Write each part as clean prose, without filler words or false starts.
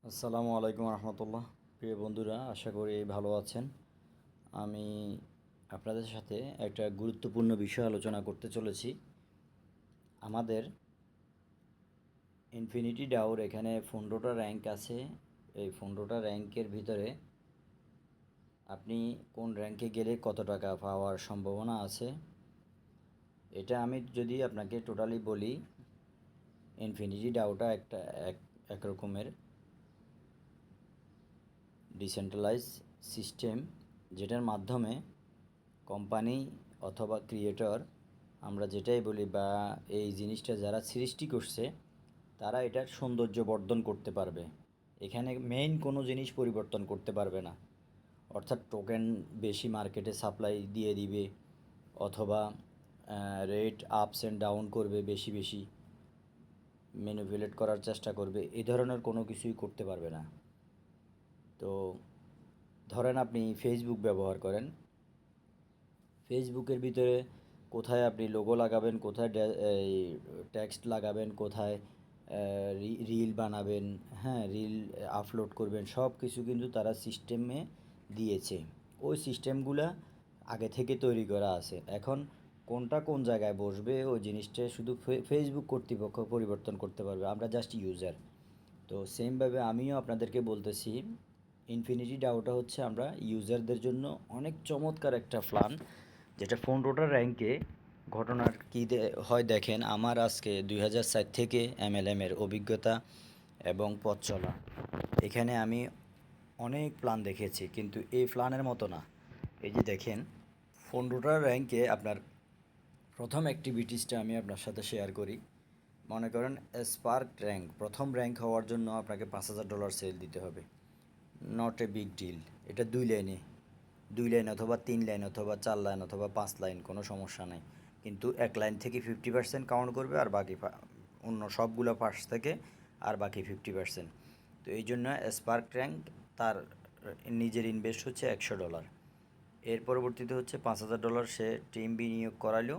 আসসালামু আলাইকুম রহমতুল্লাহ। প্রিয় বন্ধুরা, আশা করি ভালো আছেন। আমি আপনাদের সাথে একটা গুরুত্বপূর্ণ বিষয় আলোচনা করতে চলেছি। আমাদের ইনফিনিটি ডাউর এখানে 15টা র্যাঙ্ক আছে। এই 15টা র্যাঙ্কের ভিতরে আপনি কোন র্যাঙ্কে গেলে কত টাকা পাওয়ার সম্ভাবনা আছে, এটা আমি যদি আপনাকে টোটালি বলি, ইনফিনিটি ডাউটা একটা এক রকমের ডিসেন্ট্রালাইজ সিস্টেম, যেটার মাধ্যমে কোম্পানি অথবা ক্রিয়েটর, আমরা যেটাই বলি, বা এই জিনিসটা যারা সৃষ্টি করছে তারা এটার সৌন্দর্য বর্ধন করতে পারবে। এখানে মেইন কোনো জিনিস পরিবর্তন করতে পারবে না। অর্থাৎ টোকেন বেশি মার্কেটে সাপ্লাই দিয়ে দিবে, অথবা রেট আপস অ্যান্ড ডাউন করবে, বেশি বেশি ম্যানিপুলেট করার চেষ্টা করবে, এই ধরনের কোনো কিছুই করতে পারবে না। তো ধরেন আপনি ফেসবুক ব্যবহার করেন, ফেসবুকের ভিতরে কোথায় আপনি লোগো লাগাবেন, কোথায় এই টেক্সট লাগাবেন, কোথায় রিল বানাবেন, হ্যাঁ রিল আপলোড করবেন, সব কিছু কিন্তু তারা সিস্টেমে দিয়েছে। ওই সিস্টেমগুলা আগে থেকে তৈরি করা আছে। এখন কোনটা কোন জায়গায় বসবে ওই জিনিসটা শুধু ফেসবুক কর্তৃপক্ষ পরিবর্তন করতে পারবে, আমরা জাস্ট ইউজার। তো সেমভাবে আমিও আপনাদেরকে বলতেছি, ইনফিনিটি ডাউটা হচ্ছে আমরা ইউজারদের জন্য অনেক চমৎকার একটা প্ল্যান, যেটা 15টা র্যাঙ্কে ঘটনার কী হয় দেখেন। আমার আজকে 2007 থেকে এমএলএমের অভিজ্ঞতা এবং পথ চলা, এখানে আমি অনেক প্ল্যান দেখেছি, কিন্তু এই প্ল্যানের মতো না। এই যে দেখেন, 15টা র্যাঙ্কে আপনার প্রথম অ্যাক্টিভিটিসটা আমি আপনার সাথে শেয়ার করি। মনে করেন স্পার্ক র্যাঙ্ক, প্রথম র্যাঙ্ক হওয়ার জন্য আপনাকে $5,000 সেল দিতে হবে। Not a big deal. এটা 2 লাইনে, 2 লাইন অথবা 3 লাইন অথবা 4 লাইন অথবা 5 লাইন, কোনো সমস্যা নেই। কিন্তু এক লাইন থেকে 50% কাউন্ট করবে, আর বাকি অন্য সবগুলো পাশ থেকে আর বাকি 50%। তো এই জন্য স্পার্ক র্যাঙ্ক তার নিজের ইনভেস্ট হচ্ছে $100। এর পরবর্তীতে হচ্ছে $5,000 সে টিম বিনিয়োগ করালো,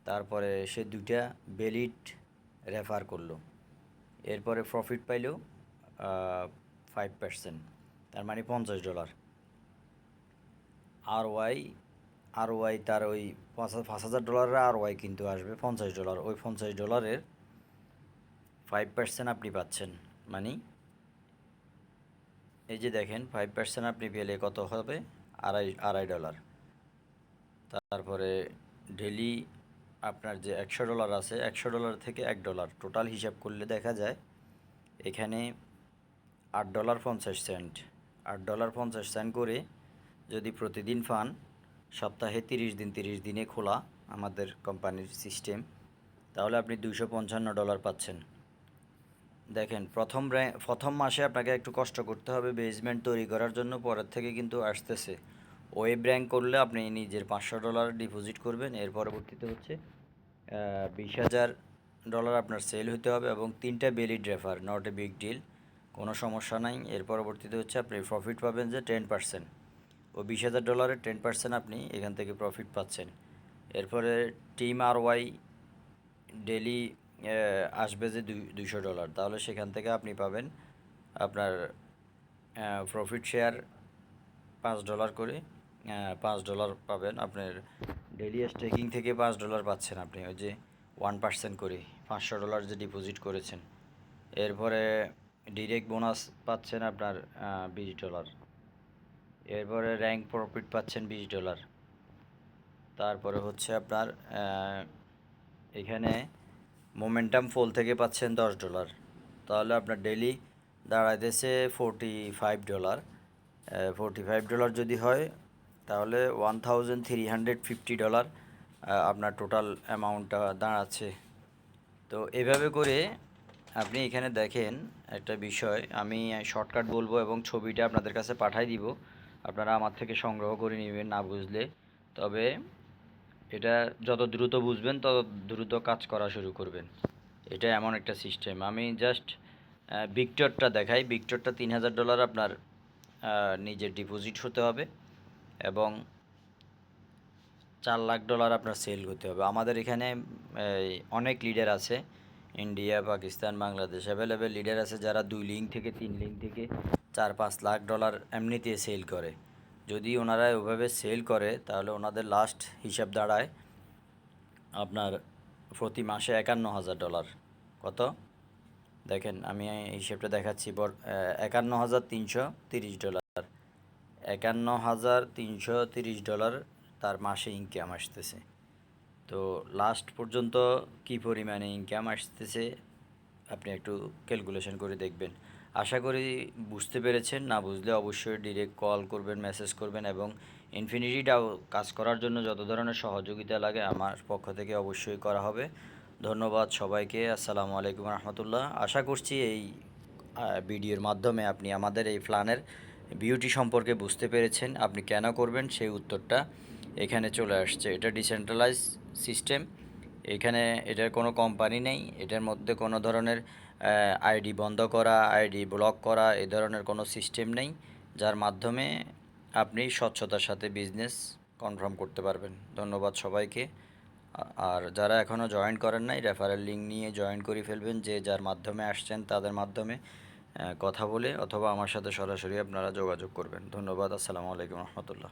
তারপরে সে 2টা বেলিট রেফার করলো, এরপরে প্রফিট পাইলো 5%, তার মানে $50। আর ওয়াই, আর ওয়াই তার ওই $5,000 আর ওয়াই কিন্তু আসবে $50। ওই $50 5% আপনি পাচ্ছেন। মানে এই যে দেখেন, 5% আপনি পেলে কত হবে? $2.5। তারপরে ডেলি আপনার যে $100 আছে, $100 থেকে $1 টোটাল হিসাব করলে দেখা যায় এখানে $8.50। $8.50 করে যদি প্রতিদিন পান, সপ্তাহে 30 দিন, 30 দিনে খোলা আমাদের কোম্পানির সিস্টেম, তাহলে আপনি $255 পাচ্ছেন। দেখেন, প্রথম মাসে আপনাকে একটু কষ্ট করতে হবে বেসমেন্ট তৈরি করার জন্য, পরের থেকে কিন্তু আসতেছে। ওয়েব র্যাঙ্ক করলে আপনি নিজের $500 ডিপোজিট করবেন, এর পরবর্তীতে হচ্ছে $20,000 আপনার সেল হতে হবে, এবং 3টা valid refer, not a big deal, কোনো সমস্যা নাই। এর পরবর্তীতে হচ্ছে আপনি প্রফিট পাবেন যে 10%, ও $20,000-এর 10% আপনি এখান থেকে প্রফিট পাচ্ছেন। এরপরে টিম আর ওয়াই ডেলি আসবে যে $200, তাহলে সেখান থেকে আপনি পাবেন আপনার প্রফিট শেয়ার $5 করে, $5 পাবেন আপনার ডেলি স্টেকিং থেকে। $5 পাচ্ছেন আপনি, ওই যে 1% করে $500 যে ডিপোজিট করেছেন। এরপরে ডিরেক্ট বোনাস পাচ্ছেন আপনার $20। এরপরে র্যাঙ্ক প্রফিট পাচ্ছেন $20। তারপরে হচ্ছে আপনার এখানে মোমেন্টাম ফল থেকে পাচ্ছেন $10। তাহলে আপনার ডেলি দাঁড়াইতেছে $45। $45 যদি হয় তাহলে $1,350 আপনার টোটাল অ্যামাউন্টটা দাঁড়াচ্ছে। তো এভাবে করে আপনি এখানে দেখেন একটা বিষয়, আমি শর্টকাট বলবো এবং ছবিটা আপনাদের কাছে পাঠাই দিব, আপনারা আমার থেকে সংগ্রহ করে নেবেন না বুঝলে। তবে এটা যত দ্রুত বুঝবেন তত দ্রুত কাজ করা শুরু করবেন। এটা এমন একটা সিস্টেম, আমি জাস্ট ভিক্টরটা দেখাই। ভিক্টরটা $3,000 আপনার নিজের ডিপোজিট হতে হবে, এবং $4 লাখ আপনার সেল করতে হবে। আমাদের এখানে অনেক লিডার আছে, India, Pakistan, Bangladesh available leader আছে যারা 2 লিঙ্ক থেকে 3 লিঙ্ক থেকে 4-5 লাখ ডলার এমনিতে সেল করে। যদি ওনারা ওভাবে সেল করে তাহলে ওনাদের লাস্ট হিসাব দাঁড়ায় আপনার প্রতি মাসে $51,000। কত? দেখেন আমি হিসেবটা দেখাচ্ছি। $51,330, $51,330 তার মাসে ইনকাম আসতেছে। তো লাস্ট পর্যন্ত কি পরিমাণে ইনকাম আসতেছে আপনি একটু ক্যালকুলেশন করে দেখবেন। আশা করি বুঝতে পেরেছেন। না বুঝলে অবশ্যই ডিরেক্ট কল করবেন, মেসেজ করবেন এবং ইনফিনিটিটাও কাজ করার জন্য যত ধরনের সহযোগিতা লাগে আমার পক্ষ থেকে অবশ্যই করা হবে। ধন্যবাদ সবাইকে। আসসালামু আলাইকুম রহমতুল্লাহ। আশা করছি এই ভিডিওর মাধ্যমে আপনি আমাদের এই প্ল্যানের বিউটি সম্পর্কে বুঝতে পেরেছেন। আপনি কেন করবেন সেই উত্তরটা এখানে চলে আসছে। এটা ডিসেন্ট্রালাইজ সিস্টেম। এখানে এটার কোনো কোম্পানি নেই। এটার মধ্যে কোনো ধরনের আইডি বন্ধ করা, আইডি ব্লক করা এই ধরনের কোনো সিস্টেম নেই, যার মাধ্যমে আপনি স্বচ্ছতার সাথে বিজনেস কনফার্ম করতে পারবেন। ধন্যবাদ সবাইকে। আর যারা এখনও জয়েন করেন নাই রেফারেল লিঙ্ক নিয়ে জয়েন করে ফেলবেন। যে যার মাধ্যমে আসছেন তাদের মাধ্যমে কথা বলে অথবা আমার সাথে সরাসরি আপনারা যোগাযোগ করবেন। ধন্যবাদ। আসসালামু আলাইকুম রহমতুল্লাহ।